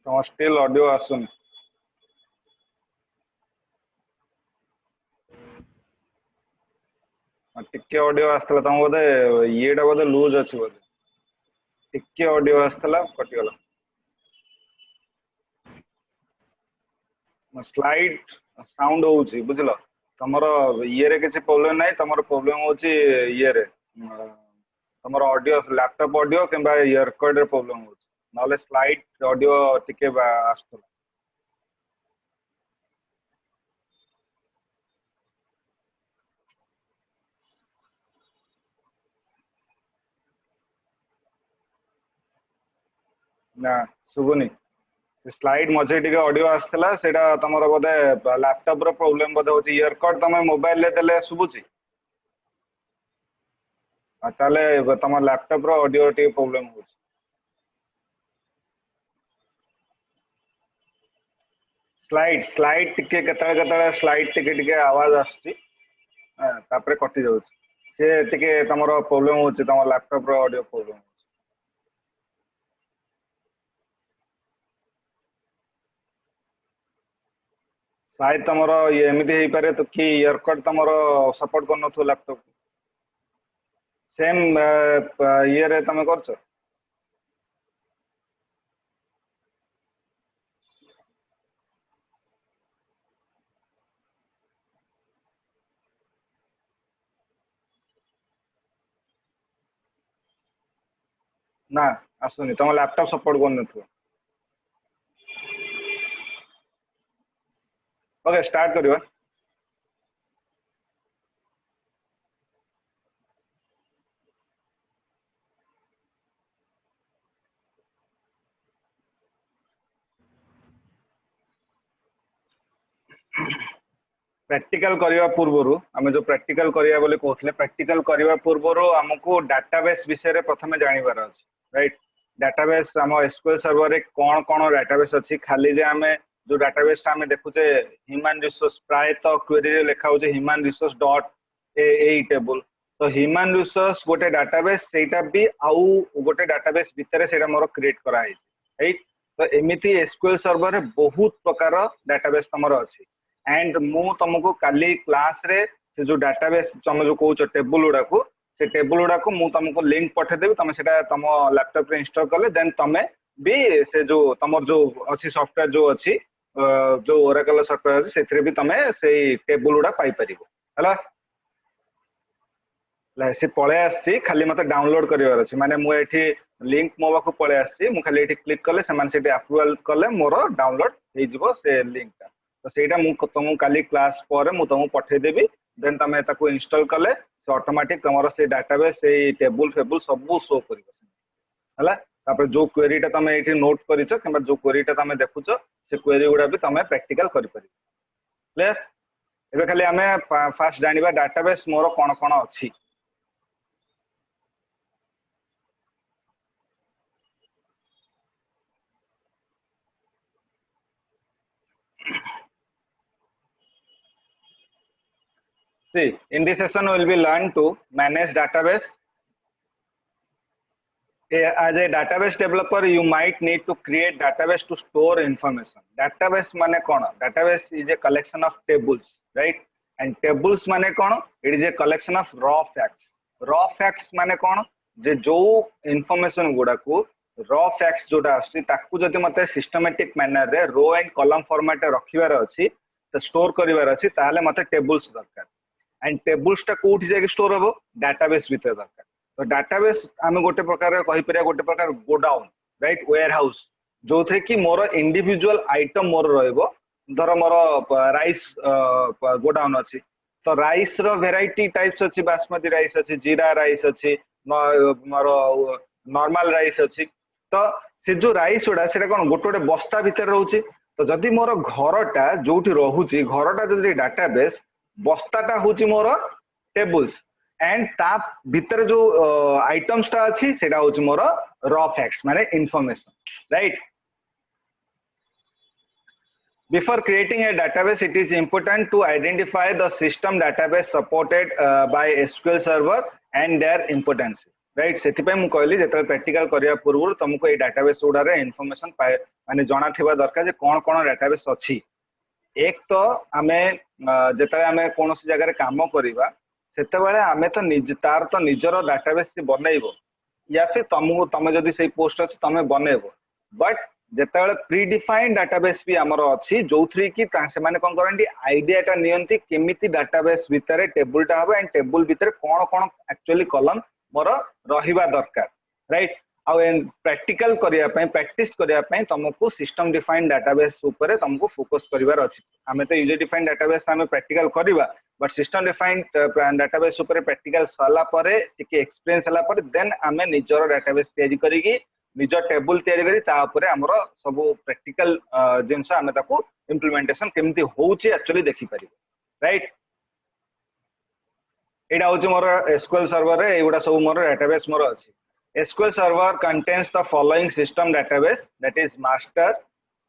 तुम still audio आसुन टिके audio आसला तुम बोधे येटा बोधे लूज अच्छी बोधे टिके ऑडियो आसला कटिगला स्लाइड साउंड होउची बुझलो तमरो ये रे किसी प्रॉब्लम नहीं तमरो प्रॉब्लम होची ये रे तमरो ऑडियो लैपटॉप ऑडियो किंबा इयरकॉर्ड रे प्रॉब्लम होची नले स्लाइड ऑडियो टिके आसला ना सुबुनी स्लाइड मझे टिके ऑडियो आसला सेटा तमरो बोधे लैपटॉप रो प्रॉब्लम बोधे होची इयरकॉर्ड तमे मोबाइल ले देले सुबुची ताले तम लैपटॉप रो ऑडियो टिके प्रॉब्लम होची स्लाइड स्लाइड टिके केतला केतला स्लाइड टिके टिके आवाज आसची तापरे कटि जाउची से टिके तमरो प्रॉब्लम होची तम लैपटॉप रो ऑडियो प्रॉब्लम शायद तमरो ये एमिति हेई पारे तो कि इयरकॉर्ड तमरो सपोर्ट करनो थो लैपटॉप सेम ये रे तमे करछो ना आसुनी तम लैपटॉप सपोर्ट करनो थो ओके स्टार्ट करिवा प्रैक्टिकल करने पूर्व आम जो प्रैक्टिकल करवा बोले कहते प्रैक्टिकल करने पूर्व आमको डाटाबेस विषय रे प्रथम जानवर अच्छे राइट डाटाबेस आम एसक्यूएल सर्वर रे कौन कौन डाटाबेस अच्छी खाली जे आम जो डाटाबेस आम देखुचे ह्यूमन रिसोर्स प्राय तो क्वेरी रे लिखा होचे human resource dot A table तो ह्यूमन रिसोर्स गोटे डाटाबेस सेटा भी आउ गोटे डाटाबेस भितर सेटा मोर क्रिएट करा है राइट तो एमिति एसक्यूएल सर्वर रे बहुत प्रकार डाटाबेस तमर अच्छी एंड मु तुमको काली क्लास रे से जो डाटाबेस तुम जो कहूच टेबुल गुड़ा को से टेबुल गुड़ा को मु तुमको लिंक पठेदेवी तुम सेटा तुम लैपटॉप रे इंस्टॉल कले देन तुम भी से जो तुम जो अच्छी सॉफ्टवेयर जो अच्छी जो ओरेकल सॉफ्टवेयर अच्छी से भी तुम से टेबुल गुड़ा पाई परिबो हला से पळे आसी खाली मते डाउनलोड करिवार अछि माने मु एठी लिंक मो बाकू पळे आसी मु खाली एठी क्लिक कले से माने सेठी अप्रूवल कले मोर डाउनलोड हे जिवो से लिंक ता तो सेटा मु तुमको काली क्लास पर मु तुमको पठे देबी देन तमे ताको इंस्टॉल कले से ऑटोमेटिक तमरो से डाटाबेस से टेबल फेबल सब शो करिवो हला तापर जो क्वेरी ता तमे एठी नोट करिछो किबा जो क्वेरी ता तमे देखुछो से क्वेरी गुडा भी तमे प्रैक्टिकल करि परिबो क्लियर एबे खाली हमें फास्ट जानिबा डाटाबेस मोर कोन कोन अछि See, in this session we will be learn to manage database. As a database developer, you might need to create database to store information. Database mane kono? Database is a collection of tables, right? And tables mane kono? It is a collection of raw facts. Raw facts mane kono? जे जो information गुड़ा को raw facts जोड़ा आसी ताकू जदि मते systematic manner रे row and column format रे रखिबार अछि तो store करिवार अछि ताले मते tables दरकार एंड टेबल्स टा कोठी जाके स्टोर हबो डाटाबेस भीतर दरकार तो डाटाबेस आमे गोटे प्रकार कहि परिया गोटे प्रकार गोडाउन राइट वेयर हाउस जो थे कि मोर इंडिविजुअल आइटम मोर रहइबो धर मोर राइस गोडाउन अछि तो राइस रो वेराइटी टाइप्स अछि बासमती राइस अछि जीरा राइस अछि मोर नॉर्मल राइस अछि तो से जो राइस उडा सेटा कोन गोटे गोटे बस्ता भीतर रहउछि तो जदि मोर घरटा जोठी रहउछि घरटा जदि डाटाबेस बस्ताटा हूँ मोर टेबल्स एंड ता भीतर जो आइटम्स टा अच्छी सेटा हूँ मोर रॉ फैक्ट्स माने information right before creating a database it is important to identify the system database supported by SQL server and their importance right से मु कहली जो प्रैक्टिकल करने पूर्व तुमको ये डाटाबेस गुड़ा इनफॉरमेशन माने जाना थिबा दरकार जे कौन कौन डाटाबेस अच्छी। एक तो आमे जेतले आमे कौन सी जगह काम करवा सेतेबेले आमे तो निज तार तो निजर डाटाबेस बनइबो या फिर तुमको तुम जदि से पोस्ट अच्छे तुम बनइबो बट जेतेबेले प्री डिफाइंड डाटाबेस भी आमर अच्छी जो थी कि से माने कौन करंती आइडियाटा नियंती केमिति डाटाबेस भितर टेबुलटा हम एंड टेबुल भितर कौन कौन एक्चुअली कलम मोर रहिबा दरकार राइट। आउ प्रैक्टिकल करने प्रैक्टिस करने तुमको सिस्टम डिफाइंड डाटाबेस ऊपर तुमको फोकस करिवार अछि। आमे तो यूजर डिफाइंड डाटाबेस आमे प्रैक्टिकल करवा बट सिस्टम डिफाइंड डाटाबेस ऊपर प्रैक्टिकल सला परे टिके एक्सपीरियंस हला परे देन आमे निजर डाटाबेस तैयारी करिकी निज टेबुल तैयारी करी ता ऊपर हमर सब प्रैक्टिकल जिंस आमे ताको इंप्लीमेंटेशन केमती होउची एक्चुअली देखि परिबो राइट। एटा होची मोर एसक्यूएल सर्वर रे एगुडा सब मोर डाटाबेस मोर अछि। SQL Server contains the following system database, that is master,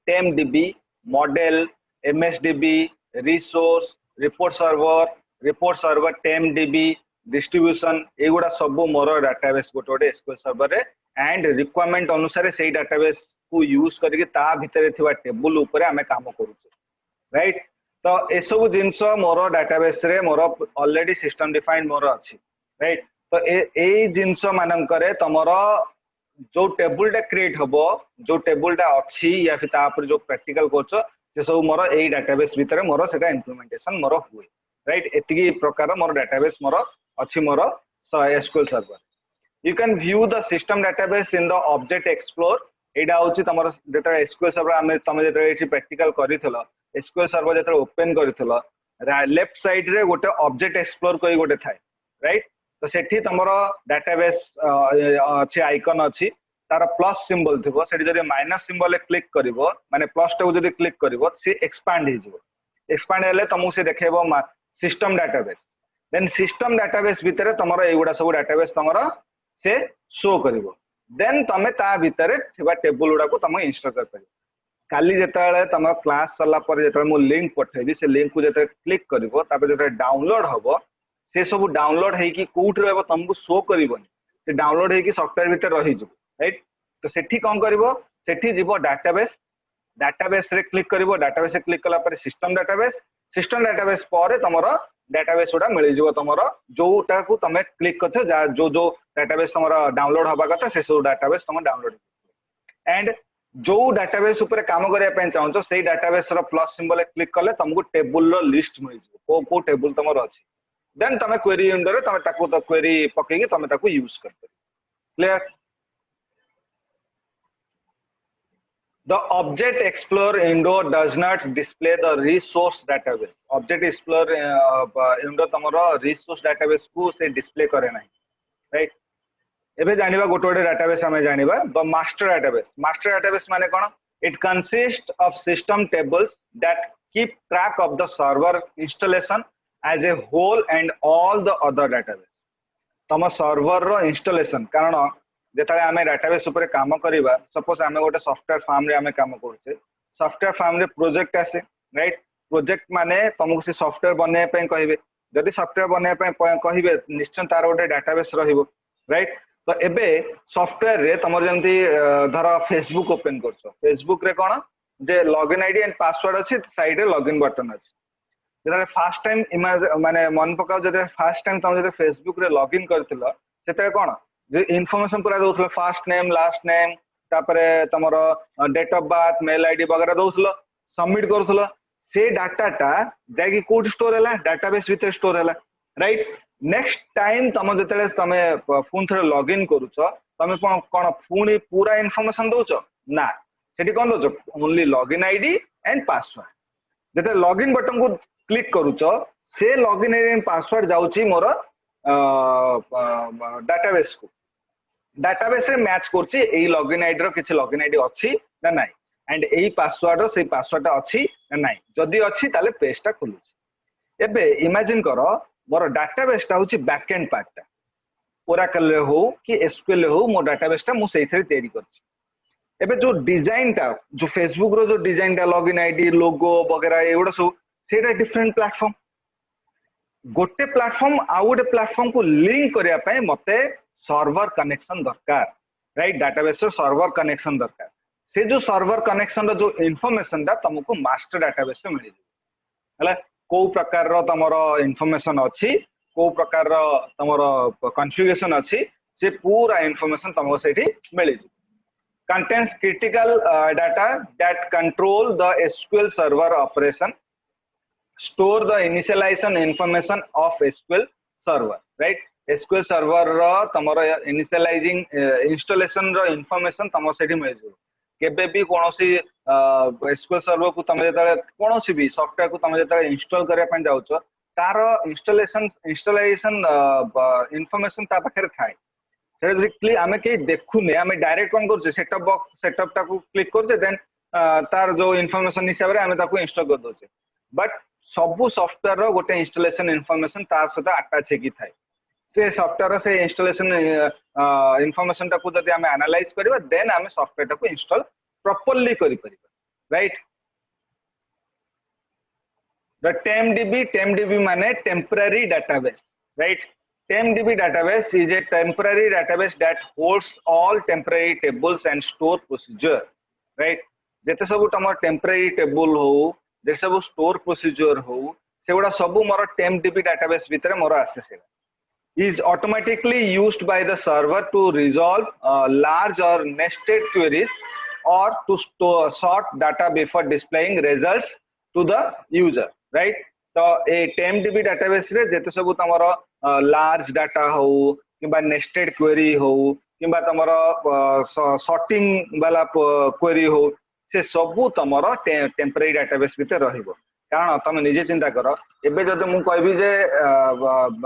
TempDB, model, MSDB, resource, report server, TempDB, distribution एगुडा सब मोर database गोटे SQL Server रे and requirement अनुसार से database को यूज करके ता भितर थिबा टेबल ऊपर आमे काम करूछु राइट। तो ए सब जिंस मोर database रे मोर ऑलरेडी सिस्टम डिफाइंड मोर अछि राइट। तो ए जिनस मानकर तुमर जो टेबुलटा क्रिएट हम जो टेबुलटा अच्छी या फिर तापर जो प्रैक्टिकल कर सब मोर ए डाटाबेस भितर मोर सेटा इंप्लीमेंटेशन मोर हुए राइट। एतिकी प्रकार मोर डाटाबेस मोर अच्छी मोर SQL server. You can view the system database in the object explore एटा होची तुमर जेटा एसक्यूएल सर्वर आमे तुम जेटा एठी प्रैक्टिकल करिथलो एसक्यूएल सर्वर जेटा ओपन करिथलो लेफ्ट साइड रे गोटे ऑब्जेक्ट एक्सप्लोर कोई गोटे थाए राइट। तो सेठी तुमर डाटाबेस अच्छी आइकन अच्छी तार प्लस सिंबल थी से जब माइनस सिंबल क्लिक कर माने प्लस टाक जब क्लिक कर सी एक्सपांड एक्सपांड हेले तुमको सी देखेबो system database then system database भितर तुमर एगुडा सब डाटाबेस तुमर से शो करिवो देन तुम ता भितर थिबा टेबल गुडा को तुम इंस्टॉल कर परिबो। काली जेतेबेले तुम क्लास सरला पर जेतेबेले मु लिंक पठेबी से लिंक को जेते क्लिक करिवो तापर जेते डाउनलोड हबो से सब डाउनलोड होगी कौट तुमको शो कर डाउनलोड होगी सॉफ्टवेयर भीतर रही राइट। तो सेठी कौन कर जीव डाटाबेस डाटाबेस रे क्लिक कर डाटाबेस रे क्लिक कला सिस्टम डाटाबेस पर तुम डाटाबेस गुड़ा मिल जाव तुम जोटा को तुम क्लिक कर जो जो डाटाबेस तुम डाउनलोड हवा कथा से सब डाटाबेस तुम डाउनलोड एंड जो डाटाबेस ऊपर काम करने चाहो से डाटाबेस प्लस सिंबल क्लिक कले तुमको टेबुल लिस्ट मिल जाव को टेबुल तुम अच्छी देन तुम क्वेरी विंडो रे तुम ताको तो क्वेरी पकेगी तुम ताको यूज कर clear. The object explorer window does not display the resource database. Object explorer window तमरो resource database को से display करे नहीं राइट। एबे जानिबा गोटे गोटे database हमें जानिबा the master database माने कोन it consists of system tables that keep track of the server installation as a whole and all the other database। तम सर्वर रो इंस्टॉलेशन कारण जेतले आमे डाटाबेस ऊपर काम करिबा सपोज आमे गोटे सॉफ्टवेयर फार्म रे आमे काम करछे सॉफ्टवेयर फार्म रे प्रोजेक्ट आसे राइट। प्रोजेक्ट माने तुमको से सॉफ्टवेयर बनने पे कहिबे जदि सॉफ्टवेयर बनने पे कहिबे निश्चय तार गोटे डाटाबेस रहिबो राइट। तो एबे सॉफ्टवेयर रे तमर जंती धर फेसबुक ओपन करछो फेसबुक रे कोन जे लॉगिन आईडी एंड पासवर्ड अछि साइड रे लॉगिन बटन अछि जेता फर्स्ट टाइम इमेज माने मन पकाओ जेता फर्स्ट टाइम तुम जेता फेसबुक रे लॉगिन करथिलो सेते कोन जे इन्फॉर्मेशन पूरा दोथलो फर्स्ट नेम लास्ट नेम तापरे तमरो date of birth mail ID वगैरह दोथलो सबमिट करथलो से डाटाटा जाकी कोड स्टोर हैला डाटाबेस भीतर स्टोर हैला राइट। नेक्स्ट टाइम तुम जेते तमे फोन थरे लॉगिन करूछो तमे कोन पुनी पूरा इन्फॉर्मेशन दोछो ना सेठी कोन दोछो only login ID and password जेते लॉगिन बटन को क्लिक करूछो से लॉगिन आईडी एंड पासवर्ड जाउची मोर डाटाबेस को डाटाबेस रे मैच करछि एई लॉगिन आईडी रो किछि लॉगिन आईडी अछि ना नाही एंड एई पासवर्ड रो से पासवर्ड अछि ना नाही जदी अछि ताले पेज टा खुलुछि। एबे इमेजिन करो मोर डाटाबेस टा होछि बैकएंड पार्ट टा ओराकल रे हो कि एसक्यूएल रे हो मो डाटाबेस टा मु सेइथरे तयारी करछि। एबे जो डिजाइन टा जो फेसबुक रो जो डिजाइन टा लॉगिन आईडी लोगो वगैरह एगुडा सब सेटा डिफरेंट प्लेटफॉर्म गोटे प्लेटफॉर्म आउ गोटे प्लेटफॉर्म को लिंक करिया पय मते सर्वर कनेक्शन दरकार, राइट। डाटाबेस रो सर्वर कनेक्शन दरकार। से जो सर्वर कनेक्शन रो जो इन्फॉर्मेशन दा तुमको मास्टर डाटाबेस में मिल जाला। को प्रकार रो तमरो इन्फॉर्मेशन अछि, को प्रकार रो तमरो कॉन्फ़िगरेशन अछि, से पूरा इन्फॉर्मेशन तुमको सेठी मिल जाला। Contains critical data that control the SQL server operation, store the initialization information of SQL server, right? SQL server row तमरो initializing installation row information तमो सेठी मिल जाय। केबे भी कोनोसी SQL server को तमे जेता कोनोसी भी सॉफ्टवेयर को तमे जेता इंस्टॉल करया पन जाउछो, तार इंस्टॉलेशन information ता पाखरे थाय। क्लिक आमे के देखुने आमे डायरेक्ट कौन कर सेटअप बॉक्स सेटअप टाको क्लिक करछे देन तार जो इन्फॉर्मेशन हिसाब रे आमे ताको इंस्टॉल कर दोछे। बट सबु सॉफ्टवेयर रो गोटे इंस्टॉलेशन इन्फॉर्मेशन तार सहित अटैच हेकी थाए। से सॉफ्टवेयर से इंस्टॉलेशन इन्फॉर्मेशन टाको जदि आमे एनालाइज करबा देन आमे सॉफ्टवेयर टाको इंस्टॉल प्रॉपर्ली करि परिबा, राइट। द TempDB माने temporary database, right. TempDB database is a temporary database that holds all temporary tables and store procedure, right? जेते सब तमर temporary table हो, जे सब store procedure हो, सेगुडा सब मोर TempDB database भीतर मोर आसे से is automatically used by the server to resolve large or nested queries or to sort data before displaying results to the user, right? तो ए TempDB database रे जेते सब तमर लार्ज डाटा हो किबा नेस्टेड क्वेरी हो किबा तमरो सॉर्टिंग वाला क्वेरी हो, से सबु तमरो टेम्पररी डाटाबेस भीतर रहिबो। कारण तमे निजे चिंता करो, एबे जदि मु कहबी जे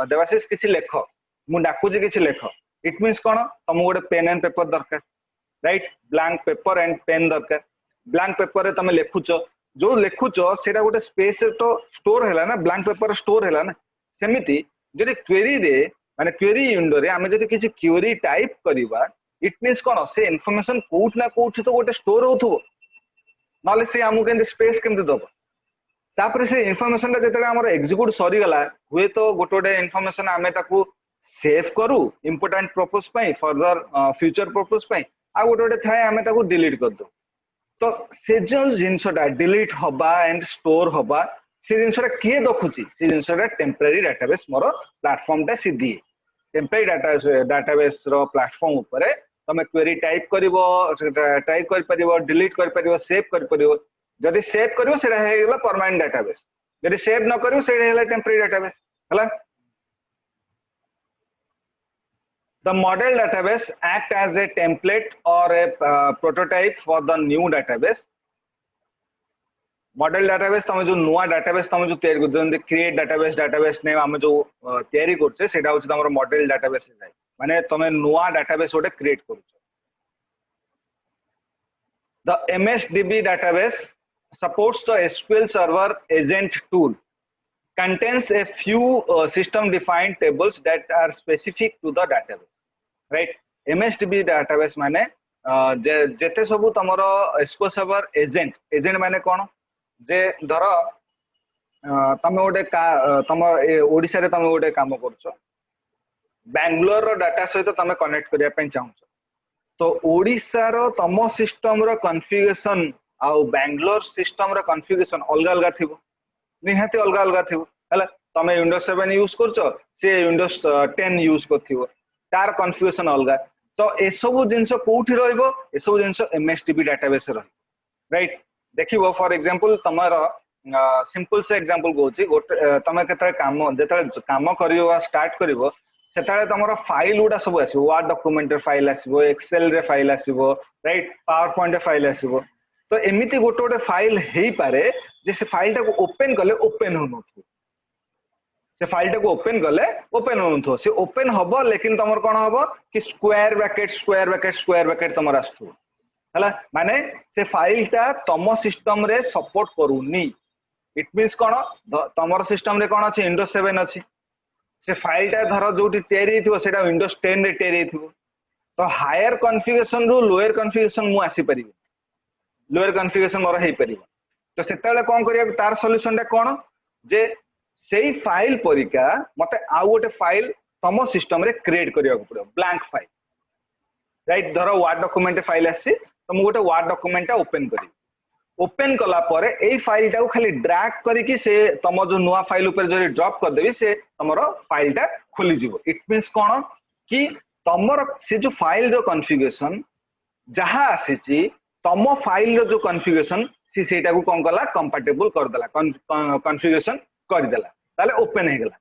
देवाशीष किछि लेख, मु डाकू जे किछि लेख, इट मींस कोन तम गोटे पेन एंड पेपर दरकार, right. Blank paper and pen दरकार। ब्लैंक पेपर रे तमे लेखुचो, जो लेखुचो सेटा गोटे स्पेस तो स्टोर हैला ना, ब्लैंक पेपर स्टोर हैला ना। सेमिति जदि क्वेरी रे माने क्वेरी विंडो रे आमे जदि किछि क्वेरी टाइप करिवा, इट मींस कोन से इन्फॉर्मेशन कोठ ना कोठ तो गोटे स्टोर होथबो, नले से हमु केंदे स्पेस केंदे दबो। तापर से इन्फॉर्मेशन ता जेतले हमर एग्जीक्यूट सरी गला हुए तो गोटे गोटे इन्फॉर्मेशन आमे ताकू सेव करू इंपोर्टेंट पर्पस पई, फर्दर फ्यूचर पर्पस पई, आ गोटे गोटे थाए आमे ताकू डिलीट कर दो। तो से जो जिनसटा डिलीट हबा एंड स्टोर हबा, से जिनसटा किए देखुची, से जिनसटा टेम्पररी डाटाबेस मोर प्लेटफॉर्म ता सिद्धि टेम्पररी डाटाबेस रो प्लेटफॉर्म ऊपर तमे क्वेरी टाइप करिवो, टाइप कर परिवो, डिलीट कर परिवो, सेव कर परिवो। जदि सेव करिवो सेटा हे गेला परमानेंट डाटाबेस, जदि सेव न करिवो सेटा हेला टेम्पररी डाटाबेस हला। The model database act as a template or a prototype for the new database. Model database तमे जो नुआ डाटाबेस तमे जो तयारी करछन क्रिएट डाटाबेस नेम हम जो तयारी करछे सेटा होछ तमरो मॉडल डाटाबेस जाय, माने तमे नुआ डाटाबेस ओटे create करछो। The MSDB database supports the SQL Server agent tool, contains a few system defined tables that are specific to the database, right? MSDB database माने जेते सब तमरो SQL Server agent माने कोन जे धर तमे गोटे तम ओडिसा रे तमे गोटे काम करछो, बेंगलोर रो डाटा सहित तमे कनेक्ट करिया पे चाहछो, तो ओडिसा रो तम सिस्टम रो कॉन्फ़िगरेशन आ बेंगलोर सिस्टम रो कॉन्फ़िगरेशन अलग अलग थिबो, निहाती अलग अलग थिबो हला। तमे विंडोज 7 यूज करछो, से विंडोज 10 यूज करथिबो, तार कॉन्फ़िगरेशन अलग। तो ए सब जिंस कोठी रहइबो, ए सब जिंस MSDB डाटाबेस रह, राइट। देखिबो फॉर एग्जांपल तमरो सिंपल से एग्जांपल कहूची, गोटे तमे केते काम जेते काम करियो स्टार्ट करिवो सेताले तमरो फाइल उडा सब आसीबो, वर्ड डॉक्यूमेंट रे फाइल आसीबो, एक्सेल रे फाइल आसीबो, राइट, पावर पॉइंट रे फाइल आसीबो। तो एमिति गोटे गोटे फाइल हेई पारे जे से फाइल टाको ओपन कले ओपन होनथु, से फाइल टाको ओपन कले ओपन होनथु, से ओपन हबो लेकिन तमर कोन हबो कि स्क्वायर ब्रैकेट तमर आस्थु हला। माने से फाइल टा तम सिस्टम रे सपोर्ट करूनी, इट मींस कोन तमर सिस्टम रे कोन अछि विंडोज 7 अछि, से फाइल टा धर जोटी तयारी थिबो सेटा विंडोज 10 रे तयारी थिबो। तो हायर कॉन्फ़िगरेशन रो लोअर कॉन्फ़िगरेशन मु आसी परिबो, लोअर कॉन्फ़िगरेशन मोर हेई परिबो। तो सेताले कोन करिया तार सॉल्यूशन टा कोन जे सेही फाइल परिका मते आ गोटे फाइल तम सिस्टम रे क्रिएट करिया को पड़ो ब्लैंक फाइल राइट धर वर्ड डॉक्यूमेंट फाइल आसी तो मु गोटे वर्ड डॉक्यूमेंट ओपन करी ओपन कला परे एई फाइल टा को खाली ड्रैग करिकि से तम जो नुआ फाइल ऊपर जो ड्रॉप कर देबी से तमरो फाइल टा खोली जीवो इट मींस कोन कि तमरो से जो फाइल जो कॉन्फ़िगरेशन जहां आसीची तम फाइल रो जो कॉन्फ़िगरेशन सी सेटा को कोन कला कंपैटिबल कर देला कॉन्फ़िगरेशन कर देला ताले ओपन हे गेला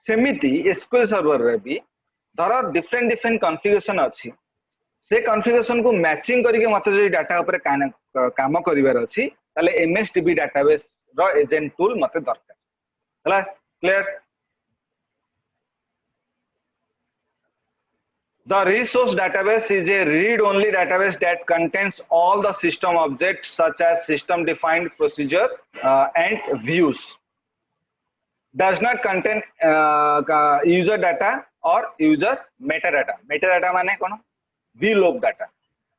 सेमिति एसक्यूएल सर्वर रे भी धर डिफरेंट डिफरेंट कॉन्फ़िगरेशन अछि से कॉन्फ़िगरेशन को मैचिंग करके मते जो डाटा ऊपर काम करिवार अछि ताले एमएसडीबी डाटाबेस रो एजेंट टूल मते दरकार हला clear The resource database is a read-only database that contains all the system objects such as system-defined procedure and views. Does not contain user data or user metadata. Metadata माने कौन? VLOOK data.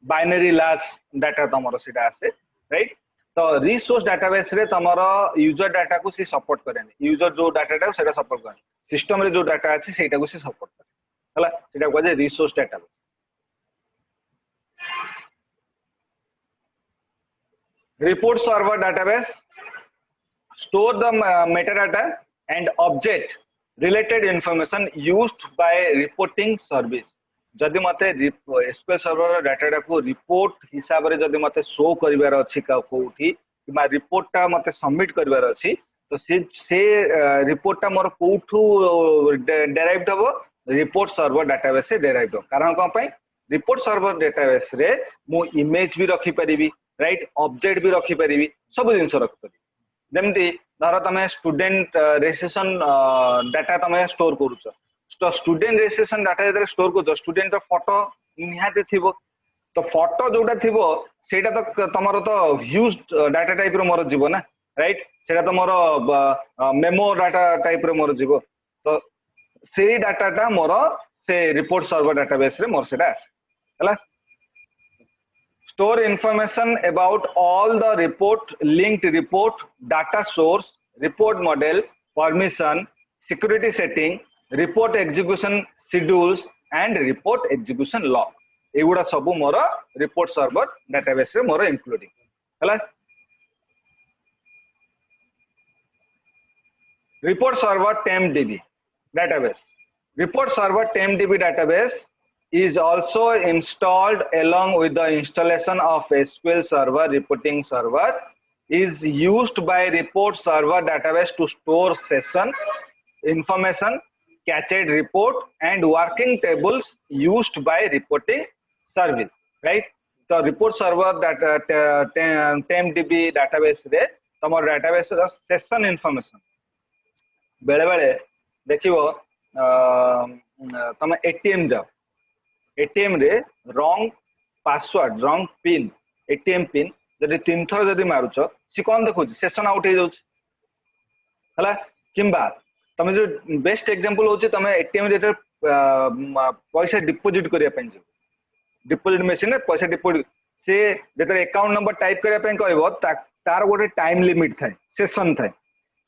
Binary large data तमरो सीधा आसे, right? तो resource database रे तमरो user data को सी support करेंगे. User जो data टा सेटा support करें. System रे जो data आछि सेटा को सी support करें. हला सेटा को जे resource database. Report server database store the metadata and object related information used by reporting service. जदि मते एसक्यूएल सर्वर डाटा को रिपोर्ट हिसाब रे जदि मते शो करिवार अछि कोठी किबा रिपोर्ट टा मते सबमिट करिवार अछि तो से रिपोर्ट टा मोर कोठू डेराइव्ड हबो रिपोर्ट सर्वर डाटाबेस से डेराइव्ड हो कारण कोन पई रिपोर्ट सर्वर डाटाबेस रे मु इमेज भी रखी परिबी राइट ऑब्जेक्ट भी रखी परिबी सब जिंस रखि परिबी जेमति धर तमे स्टूडेंट रजिस्ट्रेशन डाटा तमे स्टोर करूछ तो स्टूडेंट रजिस्ट्रेशन डाटा जदि स्टोर करूछ स्टूडेंट फोटो निहाते थिबो तो फोटो जोटा थिबो सेटा तो तमरो तो ह्यूज डाटा टाइप रो मोर जीवो ना राइट सेटा तो मोर मेमो डाटा टाइप रो मोर जीवो तो से डाटा टा मोर से रिपोर्ट सर्वर डाटाबेस रे मोर सेटा हला store information about all the report linked report data source report model permission security setting report execution schedules and report execution log एगुडा सब मोर रिपोर्ट सर्वर डाटाबेस रे मोर इंक्लूडिंग हला report server TempDB database report server TempDB database is also installed along with the installation of SQL Server reporting server is used by report server database to store session information cached report and working tables used by reporting service right so report server data TempDB database रे तमर database session information बेले बेले देखिबो तम ATM जाओ ATM रे wrong password wrong pin ATM pin जदि 3 थर जदि मारुछ सी कोन देखुछ सेशन आउट हे जाउछ हला किंबा तमे जो बेस्ट एग्जांपल होची तमे एटीएम रे पैसा डिपॉजिट करिया पय डिपॉजिट मशीन रे पैसा डिपॉजिट से जेते अकाउंट नंबर टाइप करिया पय कहबो तार गोटे टाइम लिमिट थाए सेशन थाए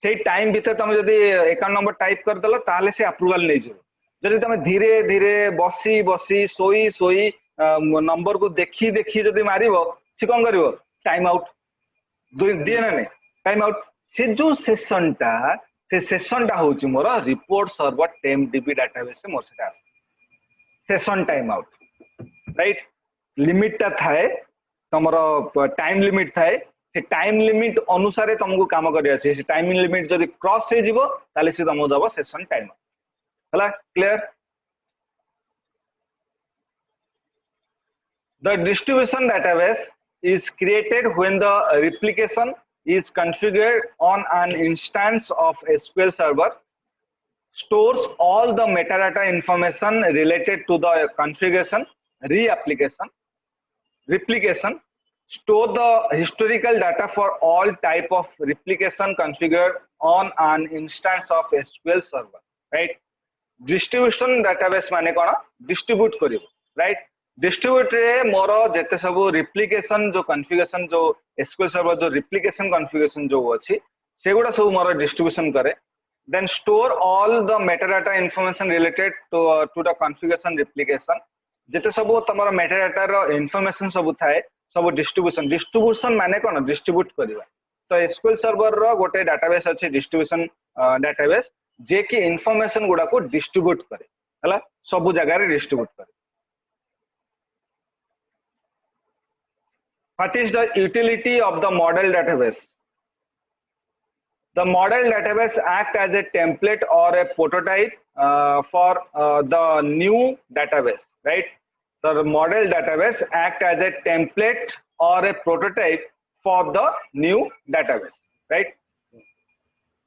से टाइम भीतर तुम जब अकाउंट नंबर टाइप करदेल ताले से अप्रूवल नहीं जाओ जब तुम धीरे धीरे बसी बसी सोई सोई नंबर को देखी देखी जब मार सी कौन कर टाइम आउट दिए ना नहीं टाइम आउट से जो सेशन टा हूँ मोर रिपोर्ट सर्वर TempDB डाटाबेस से मोर session time out right limit टा थाए तुम टाइम लिमिट थाए से टाइम लिमिट अनुसार तुमको काम करिया से टाइम लिमिट जदि क्रॉस से जीवो ताले से तुमको दबो सेशन टाइम हला clear the distribution database is created when the replication is configured on an instance of SQL server stores all the metadata information related to the configuration reapplication replication store the historical data for all type of replication configured on an instance of SQL server right distribution database माने कोन distribute करिवो right distribute रे मोर जेते सब replication जो configuration जो SQL server जो replication configuration जो अछि सेगुडा सब मोर डिस्ट्रीब्यूशन करे then store all the metadata information related to the configuration replication jete sabu tamara metadata ro information sabu thae sabu distribution माने कोन distribute करिवा तो SQL server रो गोटे database अछि distribution database जे कि information गुडा को distribute करे हला सब जगह रे distribute करे. What is the utility of the model database? The model database act as a template or a prototype for the new database, right? The model database act as a template or a prototype for the new database, right?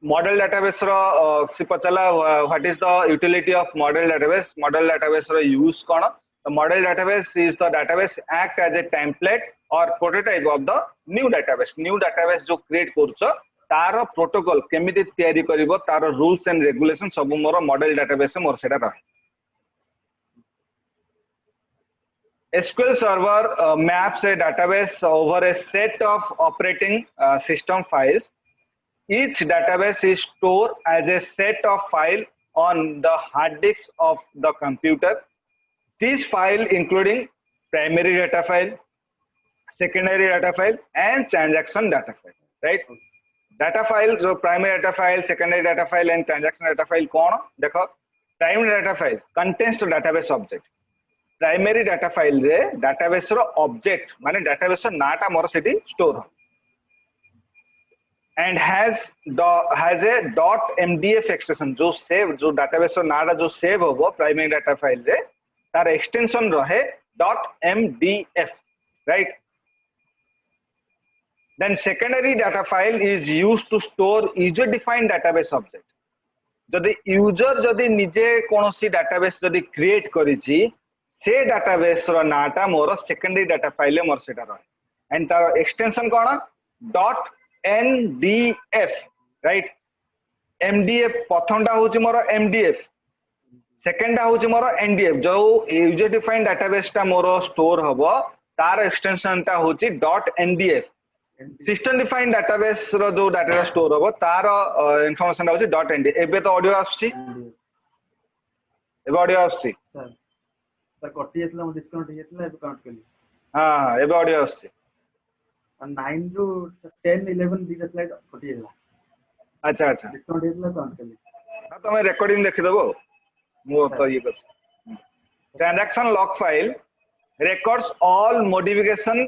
Model database ro si pachala what is the utility of model database? Model database ro use kona? The model database is the database act as a template or prototype of the new database. New database जो create करछो तार protocol केमिति तयारी करिवो तार rules and regulation सब मोर model database मोर सेटा रहे. SQL server maps a database over a set of operating system files. Each database is stored as a set of files on the hard disk of the computer. These files including primary data file, secondary data file and transaction data file, right? Data file जो primary data file, secondary data file and transaction data file कौन देखो primary data file contains the database object. Primary data file रे database रो object माने database row NATA more Sethi store and has a .mdf extension जो save जो database रो नाटा जो save होबो primary data file रे तार extension रहे .mdf, right? Then secondary data file is used to store user defined database object. जदि user जदि निजे कोनोसी database जदि create करिछि से database रो नाटा मोर secondary data file मोर सेटा रहे and तार extension कोन .ndf, right? mdf प्रथमटा होछि मोर mdf, सेकंडटा होछि मोर ndf जो user defined database टा मोर store हबो तार extension टा होछि .ndf. सिस्टम डिफाइंड डेटाबेस रो जो डाटा स्टोर होबो तार इंफॉर्मेशन होछि .nd. एबे तो ऑडियो आछि, एबे ऑडियो आछि सर सर कटि जेतला म डिस्काउंट जेतला एबे काउंट कली हां हां एबे ऑडियो आछि 9 टू 10 11 दिस स्लाइड कटि जेतला. अच्छा अच्छा डिस्काउंट जेतला काउंट कली हां तमे रिकॉर्डिंग देखि देबो मो तो ये कर. Transaction log file records all modification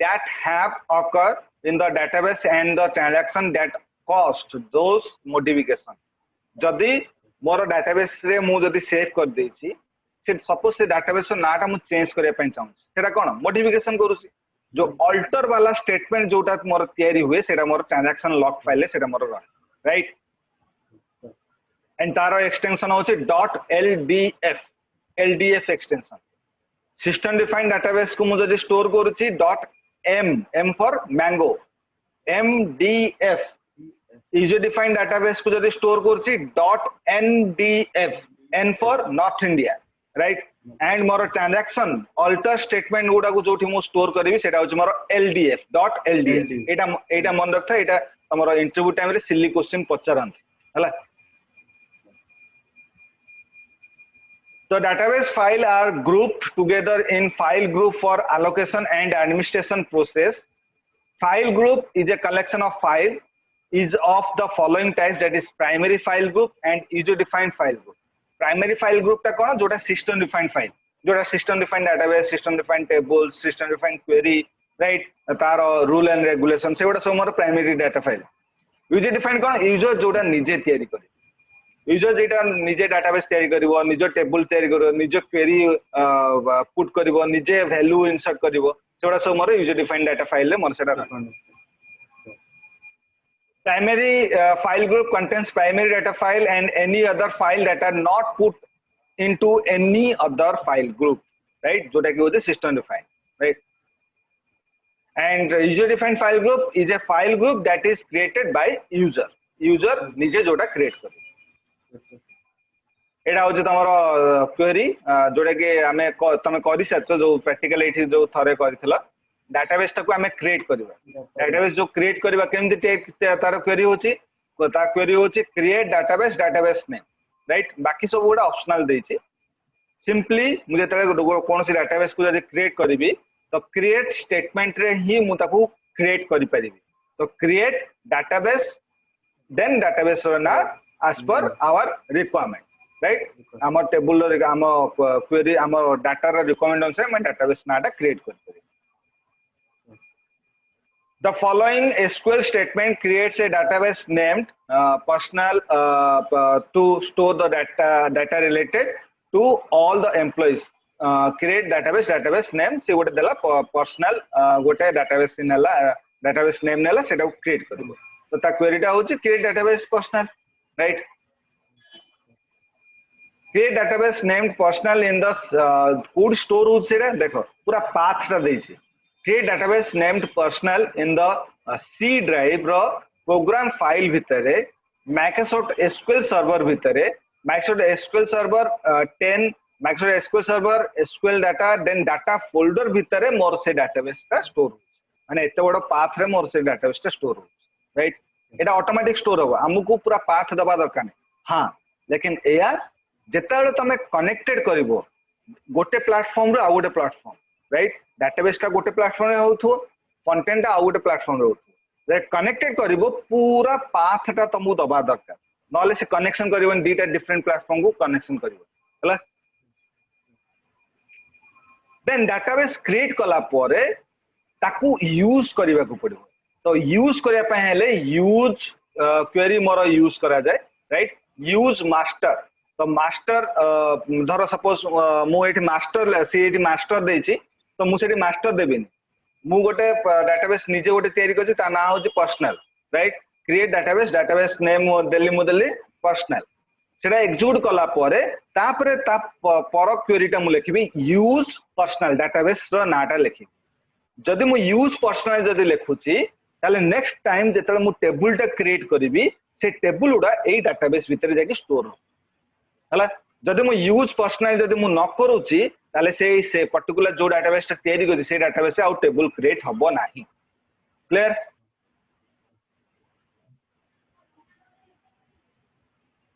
that have occurred in the database and the transaction that caused those modification. जदि मोर database रे मु जदि सेव कर देछि से सपोज से database नाटा मु चेंज करे पय चाहू सेटा कोन मॉडिफिकेशन करूसी जो अल्टर वाला स्टेटमेंट जोटा मोर तयारी हुए सेटा मोर ट्रांजैक्शन लॉग फाइल सेटा मोर रहा, राइट? एंड तारो एक्सटेंशन होछि .ldf extension. System defined database को मुझे स्टोर करूची .m for mango, mdf. User defined database को जदि स्टोर करूची .ndf, n for north India, right? And मोर ट्रांजैक्शन अल्टर स्टेटमेंट गुडा को जोठी मु स्टोर करबी सेटा होची मोर ldf एटा मन रखता एटा हमर इंटरव्यू टाइम रे सिली क्वेश्चन पचरन हला. The database file are grouped together in file group for allocation and administration process. File group is a collection of files is of the following types, that is primary file group and user defined file group. Primary file group ta kona jota system defined file, jota system defined database, system defined tables, system defined query, right? Taro rule and regulation se goda somar primary data file. User defined kona user jota nije tiyari kare, user जेटा निजे database तयारी करिवो, निजे table तयारी करिवो, निजे query put करिवो, निजे value insert करिवो सेडा सब मोर यूजर डिफाइंड डाटा फाइल ले मोर सेडा. Primary file group contains primary data file and any other file that are not put into any other file group, right? जोटा कि होजे system defined, right? And user defined file group is a file group that is created by user निजे जोटा create करे. एटा होजे तमरो query जोटा कि आमे तमे करि सच जो प्रैक्टिकल एठी जो थरे करितला डाटाबेस को आमे क्रिएट करबा. डाटाबेस जो क्रिएट करबा केमति तार क्वेरी होची ता क्वेरी होची क्रिएट डाटाबेस नेम राइट बाकी सब गुडा ऑप्शनल देछि सिंपली मुझे कौन सी डाटाबेस को जब क्रिएट करी तो क्रिएट स्टेटमेंट रे ही मुझे क्रिएट करी परिबी तो क्रिएट डाटाबेस देन डाटाबेस ना as per our requirement right आम टेबुल आम क्वेरी आम डाटा रिक्वायरमेंट अनुसार मैं डाटाबेस नाटा क्रिएट कर परिबी The following SQL statement creates a database named personal to store the data related to all the employees. Create database name से गोटे देला personal गोटे database नेला database name नेला सेटा create करिवो तो ता query टा होची create database personal right create database named personal in the could store होची सेटा देखो पूरा path टा देछि create database named personal in the C drive row program file भितरे Microsoft SQL server भितरे Microsoft SQL server 10 Microsoft SQL server SQL data then data folder भितरे मोर से database टा store माने एते बडो path रे मोर से database टा store राइट एटा ऑटोमेटिक स्टोर हो हमकु पूरा पाथ दबा दरकार नहीं हां लेकिन एया जेताले तमे कनेक्टेड करिवो गोटे प्लेटफॉर्म रे आ गोटे प्लेटफॉर्म राइट डाटाबेस टा गोटे प्लेटफॉर्म रे होथो कंटेंट आ गोटे प्लेटफॉर्म रे होथो रे कनेक्टेड करिवो पूरा पाथ टा तमु दबा दरकार नले से कनेक्शन करिवन दीटा डिफरेंट प्लेटफॉर्म को कनेक्शन करिवो हला देन डाटाबेस क्रिएट कला परे ताकू यूज करिवा को पड़िवो तो यूज करिया पे हेले यूज क्वेरी मोर यूज करा जाय राइट यूज मास्टर तो मास्टर धर सपोज मु एठी मास्टर से एठी मास्टर देछि तो मु सेठी मास्टर देबिनी मु गोटे डाटाबेस निजे गोटे तयारी करछि ता ना होछि personal right create database name देली पर्सनल सेटा एग्जीक्यूट कला परे तापरे ता पर क्वेरी टा मु लिखिबी यूज पर्सनल डाटाबेस रो नाटा लिखि जदि मु यूज पर्सनल जदि लिखुछि ताले नेक्स्ट टाइम जेतले मु टेबुल टा क्रिएट करिवि से टेबुल उडा एई डाटाबेस भितर जाके स्टोर हो हला जदि मु यूज पर्सनल जदि मु न करूछि ताले से पर्टिकुलर जो डाटाबेस टा तयारी करि से डाटाबेस से आउट टेबुल क्रिएट हबो नाही clear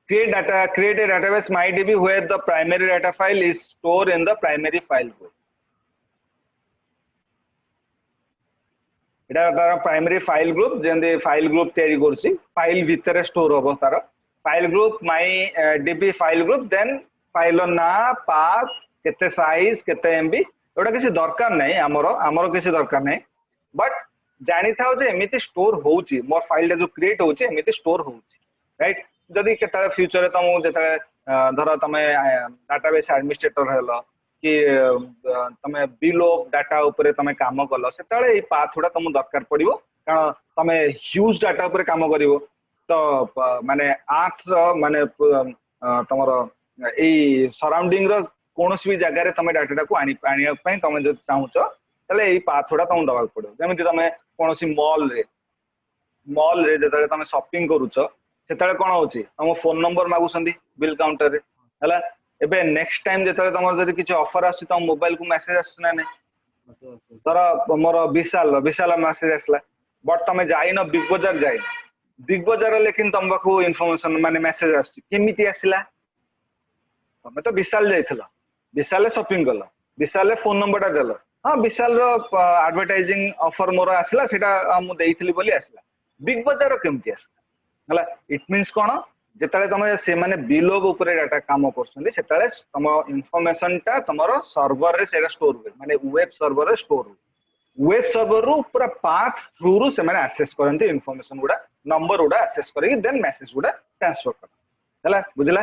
create a database MyDB where the primary data file is stored in the primary file group इटा तार प्राइमरी फाइल ग्रुप जेंदे फाइल ग्रुप तयारी करछि फाइल भीतर स्टोर होबो तार file group my DB file group then file ना path केते साइज केते एमबी एटा किसी दरकार नै हमरो किसी दरकार नै बट जानि थाओ जे एमिति स्टोर होउछि मोर फाइल जो क्रिएट होउछि एमिति स्टोर होउछि राइट जदि केता फ्यूचर तमु जेता धर तमे डाटाबेस एडमिनिस्ट्रेटर हेलो कि तमे बिलो डाटा ऊपर तमे काम कलो सेतले ए पाथ उडा तमु दरकार पड़िबो कारण तमे ह्यूज डाटा ऊपर काम करिवो तो माने आठ माने तमरो ए सराउंडिंग रो कोनोस भी जगह रे तमे डाटा को आनी पई तमे जो चाहूचो तले ए पाथ उडा तमु दबा पड़िबो जेमिति तमे कोनोसी मॉल रे जेतले तमे शॉपिंग करूचो सेतले कोन होची तम फोन नंबर मागुसंदी बिल काउंटर रे हला एबे नेक्स्ट टाइम जेतले तमर जदि किछ ऑफर आसी त मोबाइल को मेसेज आसना नै तर मोर विशाल मेसेज आसला बट तमे जाई न बिग बाजार लेकिन तम बाखु इन्फॉर्मेशन माने मेसेज आसी केमिति आसिला तमे तो विशाल जाइथला विशाल शॉपिंग कला विशाल फोन नंबर टा देला हां विशाल रो एडवर्टाइजिंग ऑफर मोर आसला सेटा मु देइथली बोली आसला बिग बाजार केमिति आसला हला इट मींस कोन जेतले तमे से माने बिलोग ऊपर डाटा काम करछन्दी सेतले तम इन्फॉर्मेशन टा तमरो सर्वर रे सेटा स्टोर होय माने वेब सर्वर रे स्टोर होय वेब सर्वर रो पूरा पाथ थ्रू रो से माने एक्सेस करन्ती इन्फॉर्मेशन गुडा नंबर गुडा एक्सेस करी देन मेसेज गुडा ट्रांसफर कर हला बुझला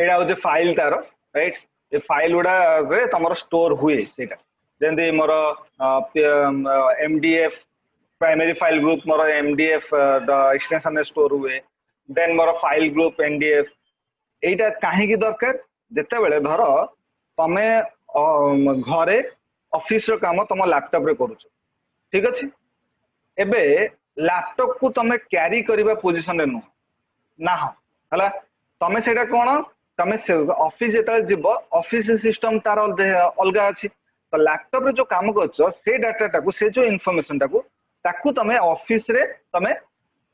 एडा हो जे फाइल तारो राइट ए फाइल गुडा रे तमरो स्टोर हुए सेटा जेंदी मोर एमडीएफ प्राइमरी फाइल ग्रुप मोर एमडीएफ द एक्सटेंशन स्टोर हुए देन मोर फाइल ग्रुप एनडीएफ एटा काहे की दरकार जेते बेले धर तमे घरे ऑफिस रो काम तम लैपटॉप रे करूछ ठीक अछि एबे लैपटॉप को तमे कैरी करिबा पोजीशन रे नु ना हला तमे सेटा कोन तमे ऑफिस जेता जिवो ऑफिस सिस्टम तार अलगा अछि तो लैपटॉप रे जो काम करछो से डाटा टाकू से जो इन्फॉर्मेशन टाकू ताकू तमे ऑफिस रे तमे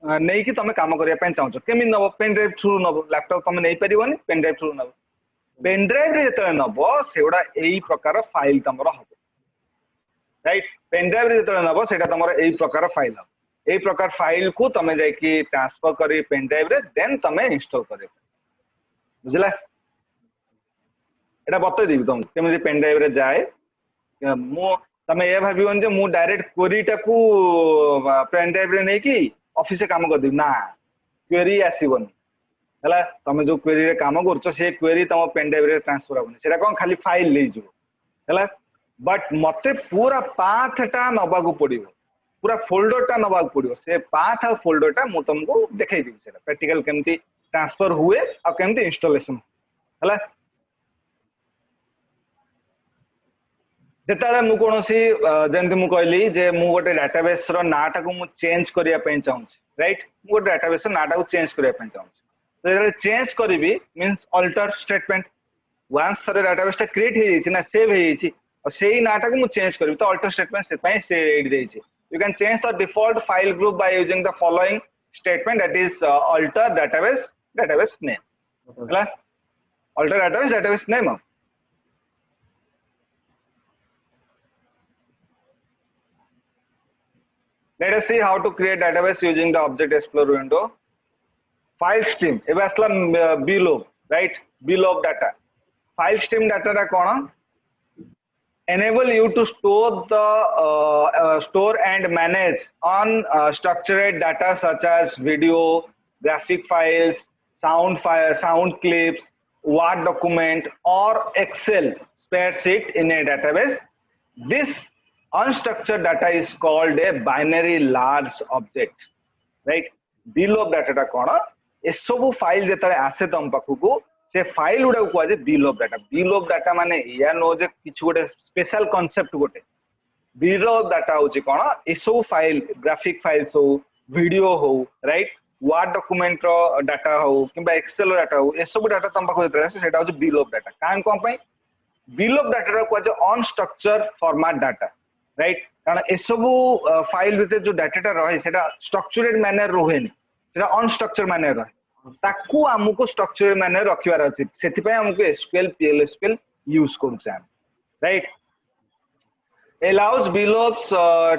नहीं कि तमे काम करिया पय चाहछो केमि नबो पेन ड्राइव थ्रू नबो लैपटॉप तमे नहीं परिबोनी पेन ड्राइव थ्रू नबो पेन ड्राइव रे जेतले नबो सेउडा एई प्रकार फाइल तमरो हबो राइट पेन ड्राइव रे जेतले नबो सेटा तमरो एई प्रकार फाइल हबो एई प्रकार फाइल को तमे जाय कि ट्रांसफर करी पेन ड्राइव रे देन तमे इंस्टॉल करे बुझला एटा बतै देबी तुम केमि पेन ड्राइव रे जाए मु तमे ए भाबियोन जे मु डायरेक्ट क्वेरी टाकू पेन ड्राइव रे नै कि ऑफिस काम कर दी ना क्वेरी आसीबोनी हला तमे जो क्वेरी रे काम करछो से क्वेरी तम पेन ड्राइव रे ट्रांसफर होबनी सेटा कोन खाली फाइल ले जो हला बट मते पूरा पाथ टा नबा को पड़िबो पूरा फोल्डर टा नबा को पड़िबो से पाथ और फोल्डर टा मु तुमको देखाई देबी सेटा प्रैक्टिकल केमती ट्रांसफर हुए और केमती इंस्टॉलेशन हला जेताले मु कोनोसी जेंति मु कहली जे मु गोटे डाटाबेस रो नाटा को मु चेंज करिया पय चाहूँ राइट मु गोटे डाटाबेस रो नाटा को चेंज करिया पय चाहूँ तो जेताले चेंज करबी मींस अल्टर स्टेटमेंट वंस थरे डाटाबेस टा क्रिएट हे जैछि ना सेव हे जैछि और सेही नाटा को मु चेंज करबी तो अल्टर स्टेटमेंट से पय से एड देछि you can change the default file group by using the following statement that is alter database name हला alter database name let us see how to create database using the object explorer window file stream एबे असला below right below data file stream data रा कोन enable you to store and manage unstructured data such as video graphic files sound clips word document or excel spreadsheet in a database this unstructured data is called a binary large object right below data टा कोन ए सब file जेतले आसे तम पाखु से file उडा को जे below data माने या no जे किछ गोटे स्पेशल कांसेप्ट गोटे below data होची कोन ए सब फाइल ग्राफिक फाइल्स हो वीडियो हो राइट वर्ड डॉक्यूमेंट रो डाटा हो किबा एक्सेल डाटा हो ए सब डाटा तम पाखु जेतले सेटा होची below data कान कोन पई below data रा को जे अनस्ट्रक्चर्ड फॉर्मेट डाटा राइट कारण ए सब फाइल भीतर जो डाटा रहे सेटा स्ट्रक्चर्ड मैनर रहेनी सेटा अनस्ट्रक्चर्ड मैनर रहे ताकू हमको स्ट्रक्चर्ड मैनर रखिवार अछि सेति पय हमको एसक्यूएल पीएलएसक्यूएल यूज करछाम right allows belows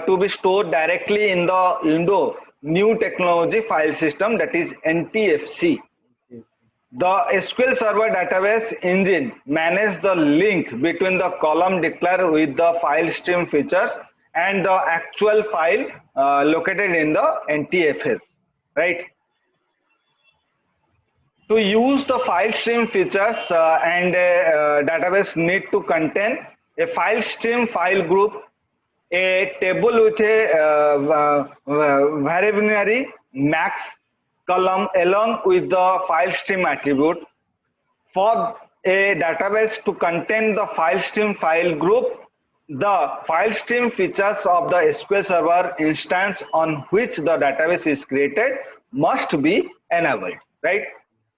to be stored directly in the Indo new technology file system that is NTFC. The SQL Server database engine manages the link between the column declared with the file stream features and the actual file located in the NTFS. Right? To use the file stream features and database need to contain a file stream file group, a table with a variable max column along with the file stream attribute. For a database to contain the file stream file group, the file stream features of the SQL Server instance on which the database is created must be enabled, right?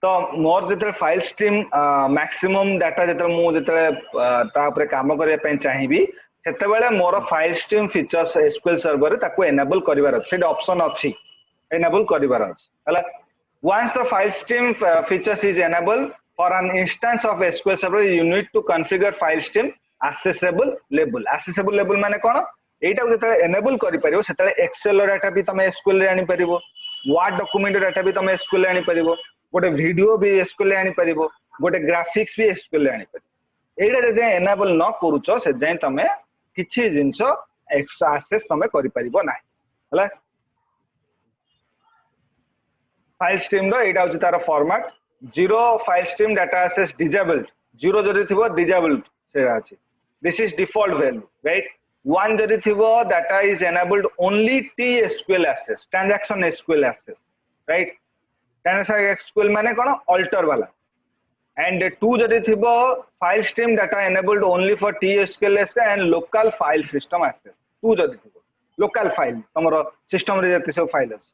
तो मोर जेते file stream maximum data जेते मु जेते ता ऊपर काम करिया पे चाहिबी सेते बेले मोर file stream features SQL server रे ताको एनेबल करिवार अछि सेट ऑप्शन अछि एनेबल करिवार अछि हला once the file stream features is enable for an instance of SQL server you need to configure file stream accessible level माने कोन एटा जेते एनेबल करि परिबो सेते एक्सेल डाटा भी तमे एसक्यूएल रे आनी परिबो वर्ड डॉक्यूमेंट डाटा भी तमे एसक्यूएल रे आनी परिबो गोटे वीडियो भी एसक्यूएल आनी परिबो गोटे ग्राफिक्स भी एसक्यूएल आनी परिबो एटा जे एनेबल न करूचो से जे तमे किछि जिंसो एक्स्ट्रा एक्सेस तमे करि परिबो नै हला फाइल स्ट्रीम रो एटा होची तार format zero file stream data access disabled zero जदि थिबो डिसेबल्ड से अछि this is default value right one जदि थिबो data is enabled only TSQL access transaction SQL access right transaction SQL माने कोन अल्टर वाला एंड टू जदि थिबो file stream data enabled only for TSQL access and local file system access two जदि थिबो local file हमरो system रे जति सब फाइल अछि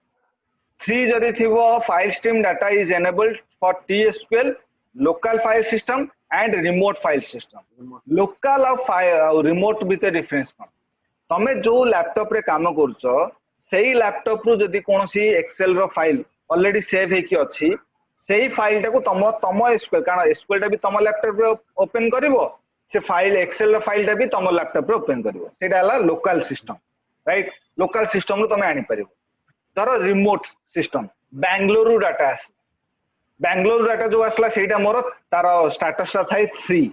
थ्री जदि थिबो file stream data is enabled for TSQL local file system and remote file system local और रिमोट भितर डिफरेंस कौन तमे जो लैपटॉप रे काम करूछ सेही लैपटॉप रु जदी कोनोसी एक्सेल रो फाइल ऑलरेडी सेव हेकी अछि सेही फाइल टाको तम एसक्यूएल कारण एसक्यूएल टा भी तम लैपटॉप रे ओपन करिवो से फाइल एक्सेल रो फाइल टा भी तम लैपटॉप रे ओपन करिवो सेटा हला local system right local system रु तमे आनी परिवो धर रिमोट सिस्टम बेंगलुरु डाटा आस बेंगलुरु डाटा जो आसला सेटा मोर तार स्टेटस थाई 3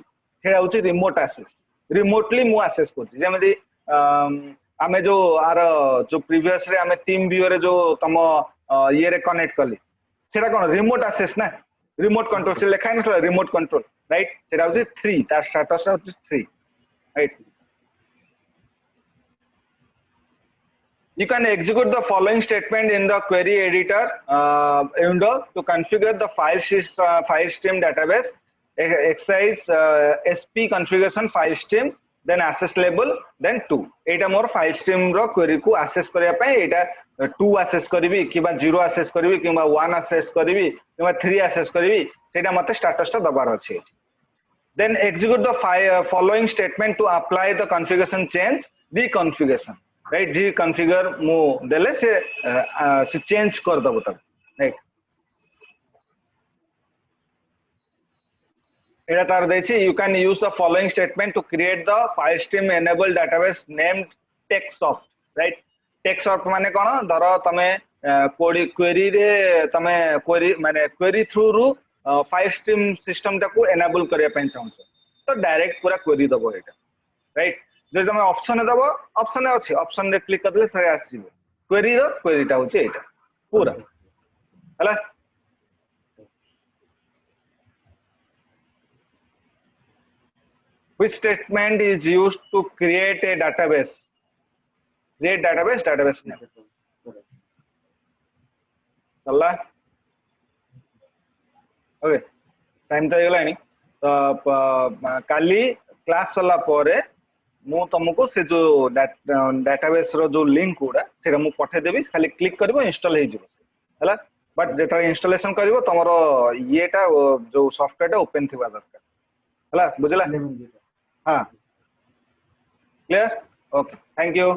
सेटा होची रिमोट एक्सेस रिमोटली मु एक्सेस करछि जेमति आमे जो आर जो प्रीवियस रे आमे टीम व्यू रे जो तम ये रे कनेक्ट कली सेटा कोन रिमोट एक्सेस ना रिमोट कंट्रोल से लेखा न रिमोट कंट्रोल राइट सेटा होची 3 तार स्टेटस होची 3 right You can execute the following statement in the query editor window to configure the file stream database, exercise SP configuration file stream, then access label, then 2. Etah more file stream row query को access करिया पय एटा 2 access करबी किबा 0 access करबी किबा 1 access करबी किबा 3 access करबी सेटा मते status ता दबार अछि. Then execute the following statement to apply the configuration change, the configuration. Right जी कॉन्फ़िगर मु देले से चेंज कर दबो तब राइट एटा तार देछि you can use the following statement to create the file stream enable database named Texsoft right Texsoft माने कोन धर तमे क्वेरी रे तमे क्वेरी माने क्वेरी थ्रू रु फाइल स्ट्रीम सिस्टम टाको एनेबल करिया पय चाहू तो डायरेक्ट पूरा क्वेरी दबो एटा राइट जो तुम ऑप्शन दब ऑप्शन अच्छे ऑप्शन रे क्लिक करले से आसीबो क्वेरी टा होचे एटा पूरा हला which statement is used to create a database database name चला ओके टाइम तो गेलानी तो काली क्लास वाला परे मु तुमको से जो डाटाबेस रो जो लिंक गुड़ा से मु पठे देबी खाली क्लिक करबो इंस्टॉल हे जिवो हला बट जेटा इंस्टॉलेशन करबो तमरो येटा जो सॉफ्टवेयर टा ओपन थिबा दरकार हला बुझला हां क्लियर ओके थैंक यू